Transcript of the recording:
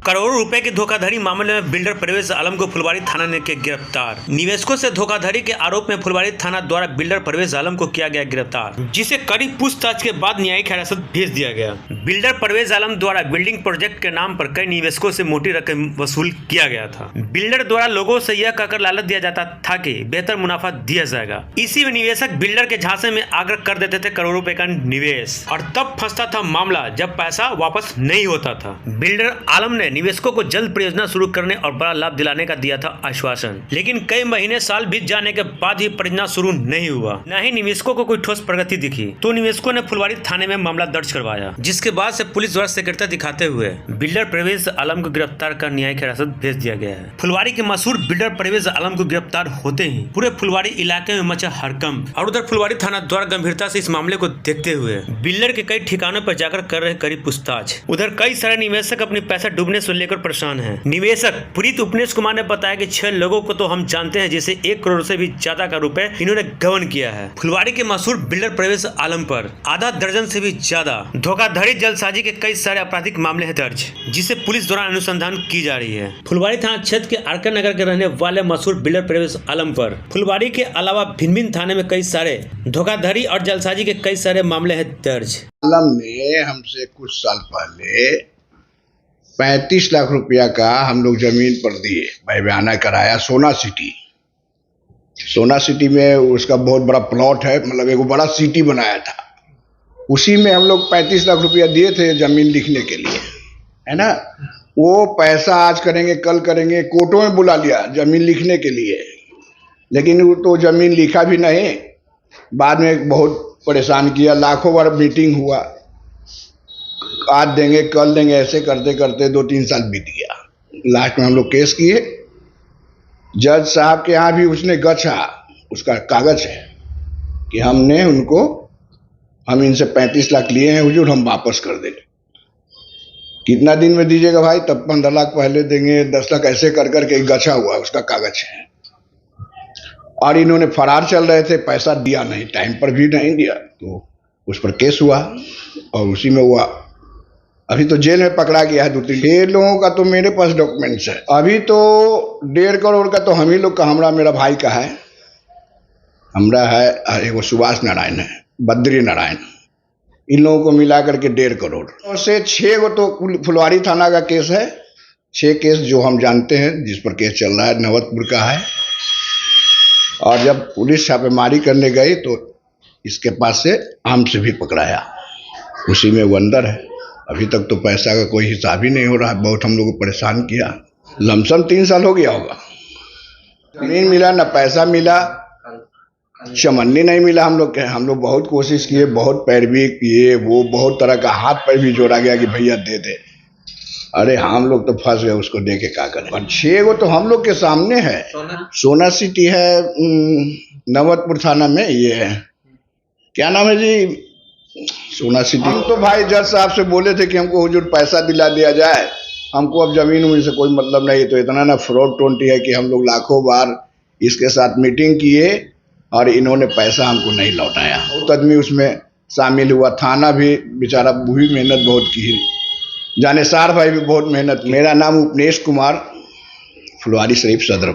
करोड़ों रुपए की धोखाधड़ी मामले में बिल्डर परवेज आलम को फुलवारी थाना ने किया गिरफ्तार। निवेशकों से धोखाधड़ी के आरोप में फुलवारी थाना द्वारा बिल्डर परवेज आलम को किया गया गिरफ्तार, जिसे कड़ी पूछताछ के बाद न्यायिक हिरासत भेज दिया गया। बिल्डर परवेज आलम द्वारा बिल्डिंग प्रोजेक्ट के नाम पर कई निवेशकों से मोटी रकम वसूल किया गया था। बिल्डर द्वारा लोगों से यह कहकर लालच दिया जाता था कि बेहतर मुनाफा दिया जाएगा। इसी में निवेशक बिल्डर के झांसे में आग्रह कर देते थे करोड़ों रुपए का निवेश, और तब फंसता था मामला जब पैसा वापस नहीं होता था। बिल्डर आलम ने निवेशकों को जल्द परियोजना शुरू करने और बड़ा लाभ दिलाने का दिया था आश्वासन, लेकिन कई महीने साल बीत जाने के बाद ही परियोजना शुरू नहीं हुआ, न ही निवेशकों को कोई ठोस प्रगति दिखी। तो निवेशकों ने फुलवारी थाने में मामला दर्ज करवाया, जिसके बाद से पुलिस द्वारा सक्रियता दिखाते हुए बिल्डर परवेज आलम को गिरफ्तार कर न्यायिक हिरासत भेज दिया गया है। फुलवारी के मशहूर बिल्डर परवेज आलम को गिरफ्तार होते ही पूरे फुलवारी इलाके में मचा हड़कंप, और उधर फुलवारी थाना द्वारा गंभीरता से इस मामले को देखते हुए बिल्डर के कई ठिकानों पर जाकर कर रहे कड़ी पूछताछ। उधर कई सारे निवेशक अपने पैसा डूबने से लेकर परेशान हैं। निवेशक प्रीत उपनेश कुमार ने बताया कि 6 लोगों को तो हम जानते हैं जिसे 1 करोड़ से भी ज्यादा का रुपए इन्होंने गबन किया है। फुलवारी के मशहूर बिल्डर परवेज आलम पर आधा दर्जन से भी ज्यादा धोखाधड़ी जलसाजी के कई सारे आपराधिक मामले हैं दर्ज, जिसे पुलिस द्वारा अनुसंधान की जा रही है। फुलवारी थाना क्षेत्र के आरके नगर के रहने वाले मशहूर बिल्डर परवेज आलम पर फुलवारी के अलावा भिन्न थाने में कई सारे धोखाधड़ी और जलसाजी के कई सारे मामले हैं दर्ज। आलम ने हमसे कुछ साल पहले 35 लाख रुपया का हम लोग जमीन पर दिए, बयाना कराया सोना सिटी में उसका बहुत बड़ा प्लॉट है, मतलब एक बड़ा सिटी बनाया था। उसी में हम लोग 35 लाख रुपया दिए थे जमीन लिखने के लिए, है ना। वो पैसा आज करेंगे कल करेंगे, कोर्टों में बुला लिया जमीन लिखने के लिए, लेकिन वो तो जमीन लिखा भी नहीं। बाद में बहुत परेशान किया, लाखों बार मीटिंग हुआ, आज देंगे कल देंगे, ऐसे करते करते 2-3 साल बीत गया। लास्ट में हम लोग केस किए, जज साहब के यहाँ भी उसने गच्छा, उसका कागज है कि हम इनसे 35 लाख लिए हैं हुजूर, हम वापस कर देंगे। कितना दिन में दीजिएगा भाई? तब 15 लाख पहले देंगे, 10 लाख, ऐसे कर करके गच्छा हुआ, उसका कागज है। और इन्होंने फरार चल रहे थे, पैसा दिया नहीं, टाइम पर भी नहीं दिया, तो उस पर केस हुआ और उसी में हुआ। अभी तो जेल में पकड़ा गया है 2-3 लोगों का, तो मेरे पास डॉक्यूमेंट्स है। अभी तो 1.5 करोड़ का तो हम ही लोग का, मेरा भाई का है, हमरा है, और एक सुभाष नारायण है, बद्री नारायण, इन लोगों को मिला करके 1.5 करोड़। और से 6 गो तो फुलवारी थाना का केस है, 6 केस जो हम जानते हैं जिस पर केस चल रहा है, नवतपुर का है। और जब पुलिस छापेमारी करने गई तो इसके पास से आम से भी पकड़ाया, उसी में वो अंदर है। अभी तक तो पैसा का कोई हिसाब ही नहीं हो रहा है, बहुत हम लोग को परेशान किया। लमसम 3 साल हो गया होगा, नहीं मिला, ना पैसा मिला, चमन्नी नहीं मिला। हम लोग बहुत कोशिश किए, बहुत पैरवी किए, वो बहुत तरह का हाथ पैर भी जोड़ा गया कि भैया दे दे। अरे हम लोग तो फंस गए, उसको दे के क्या करें। और 6 गो तो हम लोग के सामने है। सोना सिटी है नवतपुर थाना में, ये है, क्या नाम है जी, सोना सिटी। हम तो भाई जज साहब से बोले थे कि हमको हुजूर पैसा दिला दिया जाए, हमको अब जमीन उमीन से कोई मतलब नहीं। तो इतना ना फ्रॉड 20 है कि हम लोग लाखों बार इसके साथ मीटिंग किए और इन्होंने पैसा हमको नहीं लौटाया। बहुत आदमी उसमें शामिल हुआ, थाना भी बेचारा भी मेहनत बहुत की, जानेसार भाई भी बहुत मेहनत। मेरा नाम उपनेश कुमार, फुलवारी शरीफ सदर।